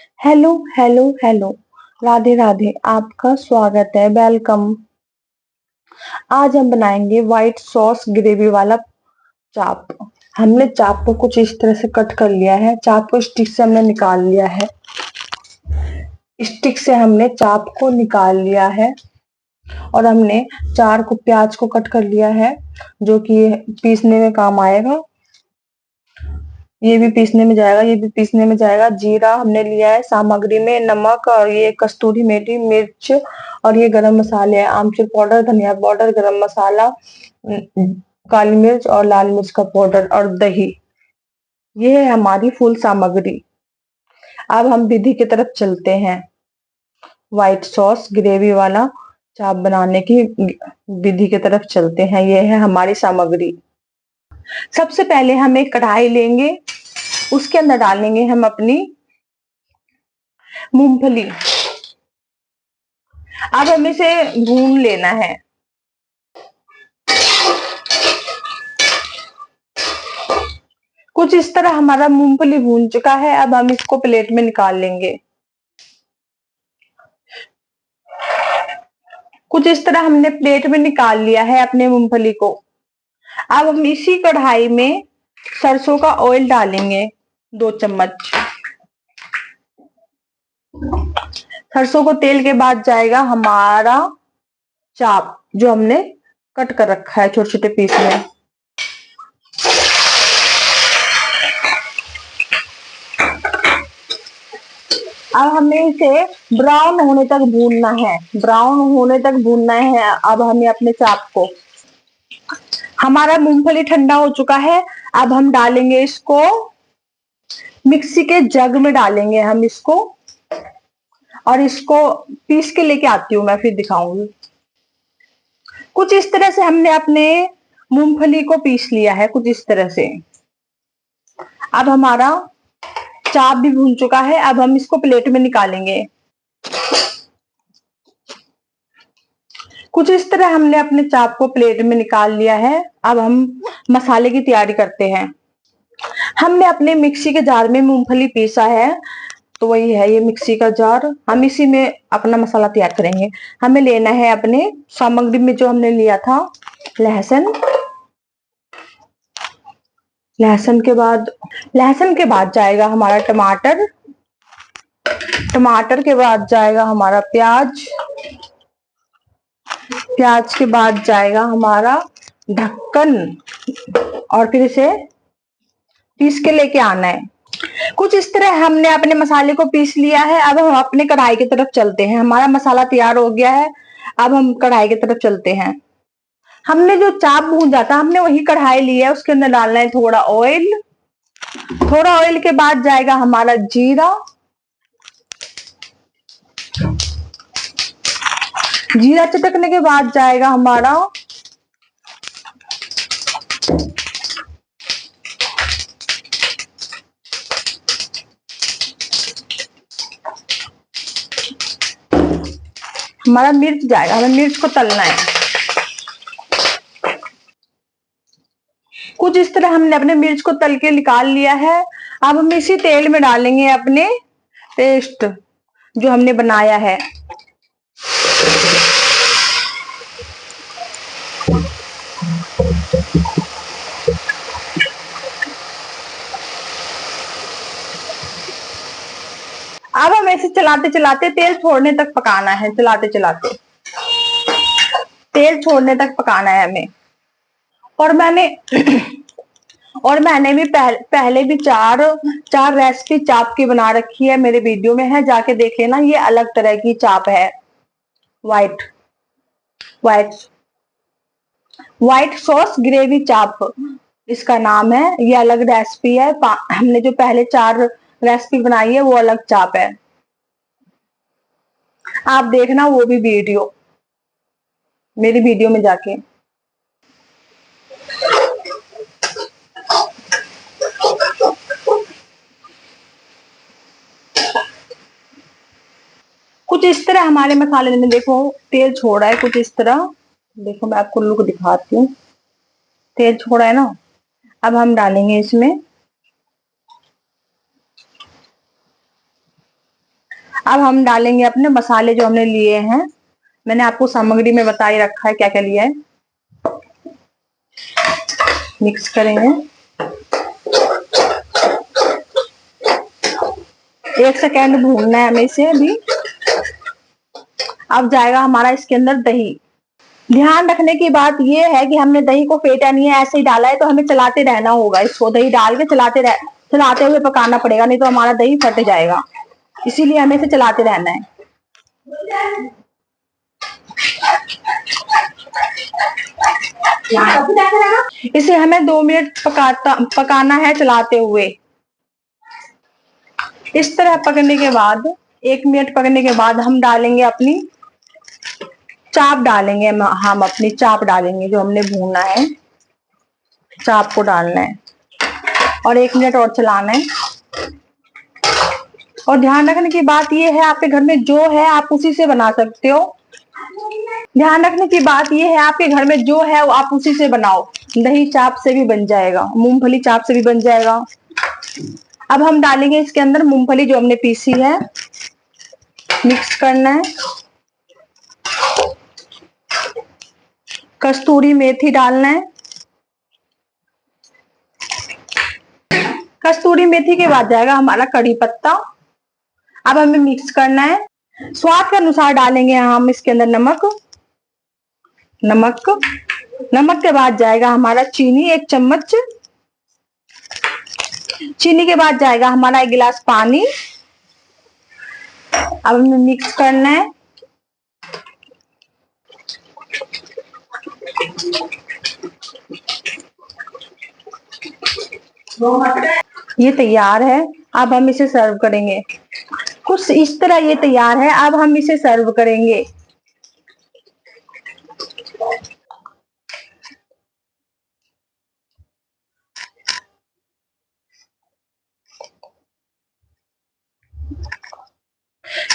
Hello hello hello. Radhe Radhe. आपका स्वागत है, वेलकम। आज हम बनाएंगे व्हाइट सॉस ग्रेवी वाला चाप। हमने चाप को कुछ इस तरह से कट कर लिया है। चाप को स्टिक से हमने निकाल लिया है। स्टिक से हमने चाप को निकाल लिया है और हमने चार को प्याज को कट कर लिया है, जो कि पीसने में काम आएगा। ये भी पीसने में जाएगा, ये भी पीसने में जाएगा। जीरा हमने लिया है, सामग्री में नमक और ये कस्तूरी मेथी, मिर्च और ये गरम मसाले हैं, आमचूर पाउडर, धनिया पाउडर, गरम मसाला, काली मिर्च और लाल मिर्च का पाउडर और दही। ये है हमारी फुल सामग्री। अब हम विधि की तरफ चलते हैं। व्हाइट सॉस ग्रेवी वाला चाप बनाने की विधि की तरफ चलते हैं। ये है हमारी सामग्री। सबसे पहले हम एक कढ़ाई लेंगे, उसके अंदर डालेंगे हम अपनी मूंगफली। अब हमें इसे भून लेना है। कुछ इस तरह हमारा मूंगफली भून चुका है। अब हम इसको प्लेट में निकाल लेंगे। कुछ इस तरह हमने प्लेट में निकाल लिया है अपने मूंगफली को। अब हम इसी कढ़ाई में सरसों का ऑयल डालेंगे, 2 चम्मच। सरसों को तेल के बाद जाएगा हमारा चाप, जो हमने कट कर रखा है छोटे छोटे पीस में। अब हमें इसे ब्राउन होने तक भूनना है, ब्राउन होने तक भूनना है। अब हमें अपने चाप को, हमारा मूंगफली ठंडा हो चुका है। अब हम डालेंगे इसको मिक्सी के जग में, डालेंगे हम इसको और इसको पीस के लेके आती हूँ, मैं फिर दिखाऊंगी। कुछ इस तरह से हमने अपने मूंगफली को पीस लिया है, कुछ इस तरह से। अब हमारा चाप भी भून चुका है। अब हम इसको प्लेट में निकालेंगे। कुछ इस तरह हमने अपने चाप को प्लेट में निकाल लिया है। अब हम मसाले की तैयारी करते हैं। हमने अपने मिक्सी के जार में मूंगफली पीसा है, तो वही है ये मिक्सी का जार। हम इसी में अपना मसाला तैयार करेंगे। हमें लेना है अपने सामग्री में जो हमने लिया था, लहसुन। लहसुन के बाद जाएगा हमारा टमाटर। टमाटर के बाद जाएगा हमारा प्याज। प्याज के बाद जाएगा हमारा ढक्कन और फिर इसे पीस के लेके आना है। कुछ इस तरह हमने अपने मसाले को पीस लिया है। अब हम अपने कढ़ाई की तरफ चलते हैं। हमारा मसाला तैयार हो गया है। अब हम कढ़ाई की तरफ चलते हैं। हमने जो चाप भूना था, हमने वही कढ़ाई ली है, उसके अंदर डालना है थोड़ा ऑयल। थोड़ा ऑयल के बाद जाएगा हमारा जीरा। जीरा चटकने के बाद जाएगा हमारा मिर्च जाएगा। हमें मिर्च को तलना है। कुछ इस तरह हमने अपने मिर्च को तल के निकाल लिया है। अब हम इसी तेल में डालेंगे अपने पेस्ट जो हमने बनाया है। अब हमें इसे चलाते चलाते तेल छोड़ने तक पकाना है। चलाते चलाते तेल छोड़ने तक पकाना है हमें। और मैंने और मैंने भी पहले भी चार रेसिपी चाप की बना रखी है, मेरे वीडियो में है, जाके देख लेना। ये अलग तरह की चाप है। White white white sauce gravy चाप इसका नाम है। ये अलग रेसिपी है। हमने जो पहले 4 रेसिपी बनाई है, वो अलग चाप है। आप देखना वो भी वीडियो, मेरी वीडियो में जाके। कुछ इस तरह हमारे मसाले में देखो तेल छोड़ा है, कुछ इस तरह। देखो मैं आपको लुक दिखाती हूँ। तेल छोड़ा है ना। अब हम डालेंगे इसमें अब हम डालेंगे अपने मसाले जो हमने लिए हैं। मैंने आपको सामग्री में बता ही रखा है क्या क्या लिया है। मिक्स करेंगे। 1 सेकेंड भूनना है हमें इसे अभी। अब जाएगा हमारा इसके अंदर दही। ध्यान रखने की बात यह है कि हमने दही को फेंटा नहीं है, ऐसे ही डाला है, तो हमें चलाते रहना होगा इसको। दही डाल के चलाते हुए पकाना पड़ेगा, नहीं तो हमारा दही फट जाएगा। इसीलिए हमें इसे चलाते रहना है। इसे हमें 2 मिनट पकाना है चलाते हुए। इस तरह पकने के बाद 1 मिनट पकने के बाद हम डालेंगे अपनी चाप डालेंगे। हम अपनी चाप डालेंगे जो हमने भूना है, चाप को डालना है और 1 मिनट और चलाना है। और ध्यान रखने की बात यह है, आपके घर में जो है आप उसी से बना सकते हो। ध्यान रखने की बात यह है, आपके घर में जो है आप उसी से बनाओ। दही चाप से भी बन जाएगा, मूंगफली चाप से भी बन जाएगा। अब हम डालेंगे इसके अंदर मूंगफली जो हमने पीसी है। मिक्स करना है। कस्तूरी मेथी डालना है। कस्तूरी मेथी के बाद जाएगा हमारा कड़ी पत्ता। अब हमें मिक्स करना है। स्वाद के अनुसार डालेंगे हम इसके अंदर नमक। नमक नमक के बाद जाएगा हमारा चीनी 1 चम्मच। चीनी के बाद जाएगा हमारा 1 गिलास पानी। अब हमें मिक्स करना है। ये तैयार है। अब हम इसे सर्व करेंगे। कुछ इस तरह ये तैयार है। अब हम इसे सर्व करेंगे।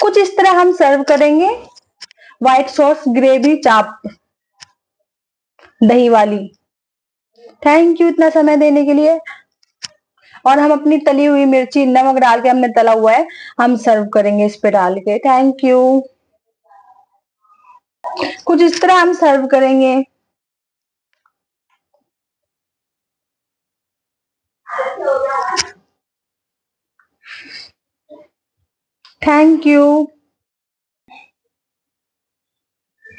कुछ इस तरह हम सर्व करेंगे। व्हाइट सॉस ग्रेवी चाप दही वाली। थैंक यू इतना समय देने के लिए। और हम अपनी तली हुई मिर्ची नमक डाल के हमने तला हुआ है, हम सर्व करेंगे इस पे डाल के। Thank you. कुछ इस तरह हम सर्व करेंगे। Thank you.